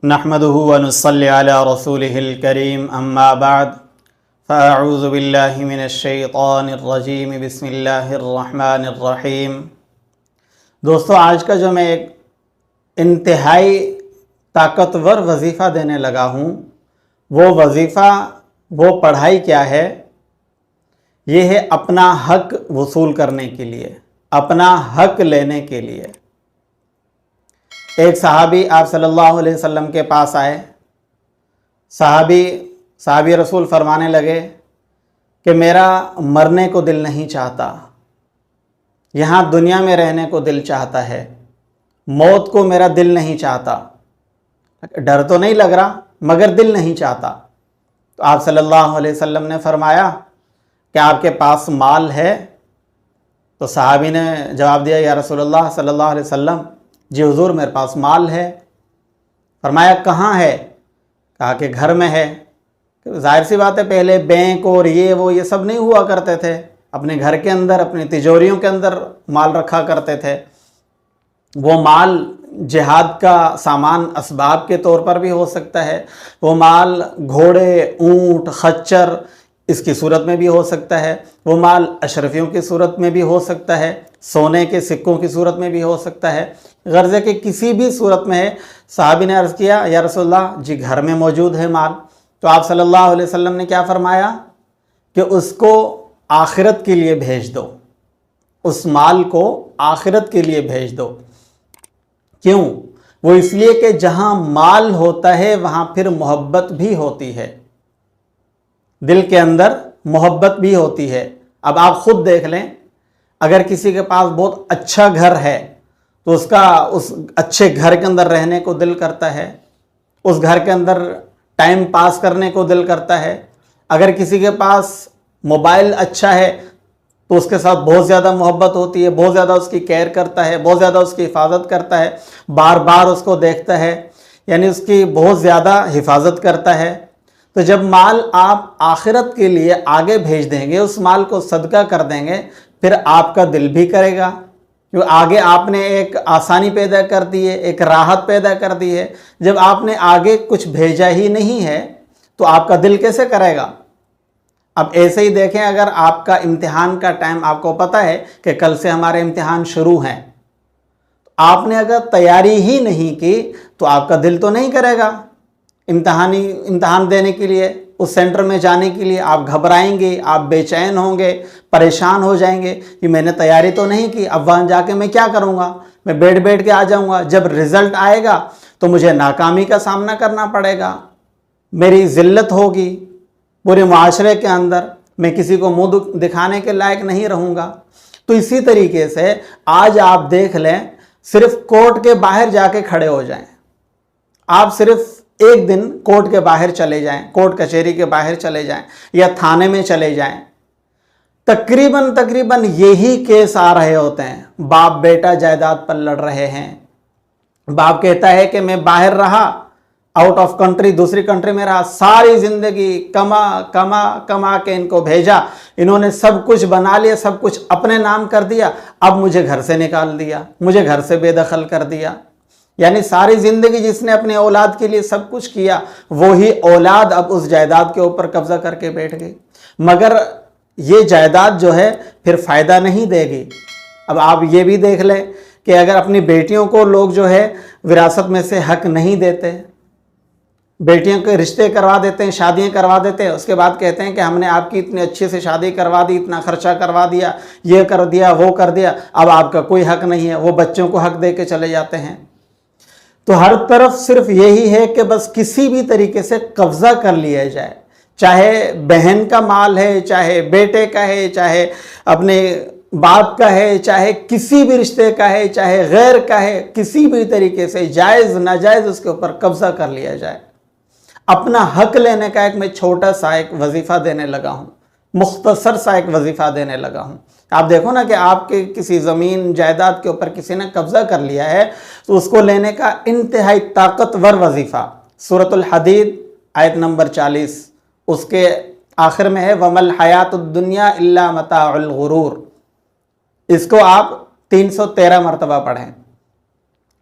نحمده ونصلي على رسوله الكريم اما بعد فاعوذ باللہ من الشیطان الرجیم بسم اللہ الرحمن الرحیم۔ دوستو، آج کا جو میں ایک انتہائی طاقتور وظیفہ دینے لگا ہوں، وہ وظیفہ، وہ پڑھائی کیا ہے؟ یہ ہے اپنا حق وصول کرنے کے لیے، اپنا حق لینے کے لیے۔ ایک صحابی آپ صلی اللہ علیہ وسلم کے پاس آئے۔ صحابی رسول فرمانے لگے کہ میرا مرنے کو دل نہیں چاہتا، یہاں دنیا میں رہنے کو دل چاہتا ہے، موت کو میرا دل نہیں چاہتا، ڈر تو نہیں لگ رہا مگر دل نہیں چاہتا۔ تو آپ صلی اللہ علیہ وسلم نے فرمایا کہ آپ کے پاس مال ہے؟ تو صحابی نے جواب دیا، یا رسول اللہ صلی اللہ علیہ وسلم، جی حضور میرے پاس مال ہے۔ فرمایا کہاں ہے؟ کہا کہ گھر میں ہے۔ ظاہر سی بات ہے، پہلے بینک اور یہ سب نہیں ہوا کرتے تھے، اپنے گھر کے اندر، اپنی تجوریوں کے اندر مال رکھا کرتے تھے۔ وہ مال جہاد کا سامان، اسباب کے طور پر بھی ہو سکتا ہے، وہ مال گھوڑے، اونٹ، خچر اس کی صورت میں بھی ہو سکتا ہے، وہ مال اشرفیوں کی صورت میں بھی ہو سکتا ہے، سونے کے سکوں کی صورت میں بھی ہو سکتا ہے، غرض ہے کہ کسی بھی صورت میں ہے۔ صحابی نے عرض کیا، یا رسول اللہ، جی گھر میں موجود ہے مال۔ تو آپ صلی اللہ علیہ وسلم نے کیا فرمایا کہ اس کو آخرت کے لیے بھیج دو، اس مال کو آخرت کے لیے بھیج دو۔ کیوں؟ وہ اس لیے کہ جہاں مال ہوتا ہے وہاں پھر محبت بھی ہوتی ہے، دل کے اندر محبت بھی ہوتی ہے۔ اب آپ خود دیکھ لیں، اگر کسی کے پاس بہت اچھا گھر ہے تو اس اچھے گھر کے اندر رہنے کو دل کرتا ہے، اس گھر کے اندر ٹائم پاس کرنے کو دل کرتا ہے۔ اگر کسی کے پاس موبائل اچھا ہے تو اس کے ساتھ بہت زیادہ محبت ہوتی ہے، بہت زیادہ اس کی کیئر کرتا ہے، بہت زیادہ اس کی حفاظت کرتا ہے، بار بار اس کو دیکھتا ہے، یعنی اس کی بہت زیادہ حفاظت کرتا ہے۔ تو جب مال آپ آخرت کے لیے آگے بھیج دیں گے، اس مال کو صدقہ کر دیں گے، پھر آپ کا دل بھی کرے گا، کیونکہ آگے آپ نے ایک آسانی پیدا کر دی ہے، ایک راحت پیدا کر دی ہے۔ جب آپ نے آگے کچھ بھیجا ہی نہیں ہے تو آپ کا دل کیسے کرے گا؟ اب ایسے ہی دیکھیں، اگر آپ کا امتحان کا ٹائم، آپ کو پتہ ہے کہ کل سے ہمارے امتحان شروع ہیں، آپ نے اگر تیاری ہی نہیں کی تو آپ کا دل تو نہیں کرے گا امتحان دینے کے لیے، اس سینٹر میں جانے کے لیے۔ آپ گھبرائیں گے، آپ بے چین ہوں گے، پریشان ہو جائیں گے کہ میں نے تیاری تو نہیں کی، اب وہاں جا کے میں کیا کروں گا؟ میں بیٹھ کے آ جاؤں گا، جب رزلٹ آئے گا تو مجھے ناکامی کا سامنا کرنا پڑے گا، میری ذلت ہوگی پورے معاشرے کے اندر، میں کسی کو منہ دکھانے کے لائق نہیں رہوں گا۔ تو اسی طریقے سے آج آپ دیکھ لیں، صرف کورٹ کے باہر جا کے کھڑے ہو جائیں، آپ صرف ایک دن کورٹ کے باہر چلے جائیں، کورٹ کچہری کے باہر چلے جائیں یا تھانے میں چلے جائیں، تقریباً یہی کیس آ رہے ہوتے ہیں۔ باپ بیٹا جائیداد پر لڑ رہے ہیں، باپ کہتا ہے کہ میں باہر رہا، آؤٹ آف کنٹری، دوسری کنٹری میں رہا، ساری زندگی کما کے ان کو بھیجا، انہوں نے سب کچھ بنا لیا، سب کچھ اپنے نام کر دیا، اب مجھے گھر سے نکال دیا، مجھے گھر سے بے دخل کر دیا۔ یعنی ساری زندگی جس نے اپنے اولاد کے لیے سب کچھ کیا، وہی اولاد اب اس جائیداد کے اوپر قبضہ کر کے بیٹھ گئی، مگر یہ جائیداد جو ہے پھر فائدہ نہیں دے گی۔ اب آپ یہ بھی دیکھ لیں کہ اگر اپنی بیٹیوں کو لوگ جو ہے وراثت میں سے حق نہیں دیتے، بیٹیوں کے رشتے کروا دیتے ہیں، شادیاں کروا دیتے ہیں، اس کے بعد کہتے ہیں کہ ہم نے آپ کی اتنی اچھے سے شادی کروا دی، اتنا خرچہ کروا دیا، یہ کر دیا، وہ کر دیا، اب آپ کا کوئی حق نہیں ہے، وہ بچوں کو حق دے کے چلے جاتے ہیں۔ تو ہر طرف صرف یہی ہے کہ بس کسی بھی طریقے سے قبضہ کر لیا جائے، چاہے بہن کا مال ہے، چاہے بیٹے کا ہے، چاہے اپنے باپ کا ہے، چاہے کسی بھی رشتے کا ہے، چاہے غیر کا ہے، کسی بھی طریقے سے جائز ناجائز اس کے اوپر قبضہ کر لیا جائے۔ اپنا حق لینے کا میں چھوٹا سا ایک وظیفہ دینے لگا ہوں، مختصر سا ایک وظیفہ دینے لگا ہوں۔ آپ دیکھو نا کہ آپ کے کسی زمین جائیداد کے اوپر کسی نے قبضہ کر لیا ہے تو اس کو لینے کا انتہائی طاقتور وظیفہ، سورۃ الحدید آیت نمبر 40، اس کے آخر میں ہے وَمَا الْحَيَاةُ الدُّنْيَا إِلَّا مَتَاعُ الْغُرُورِ۔ اس کو آپ 313 مرتبہ پڑھیں،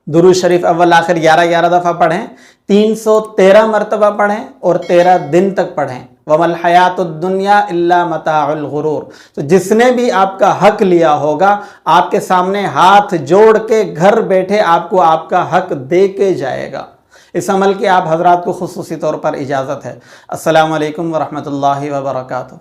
درود شریف اول آخر 11 دفعہ پڑھیں، 313 مرتبہ پڑھیں اور 13 دن تک پڑھیں۔ وَمَا الْحَيَاةُ الدُّنْيَا إِلَّا مَتَاعُ الْغُرُورِ۔ تو جس نے بھی آپ کا حق لیا ہوگا آپ کے سامنے ہاتھ جوڑ کے گھر بیٹھے آپ کو آپ کا حق دے کے جائے گا۔ اس عمل کی آپ حضرات کو خصوصی طور پر اجازت ہے۔ السلام علیکم ورحمۃ اللہ وبرکاتہ۔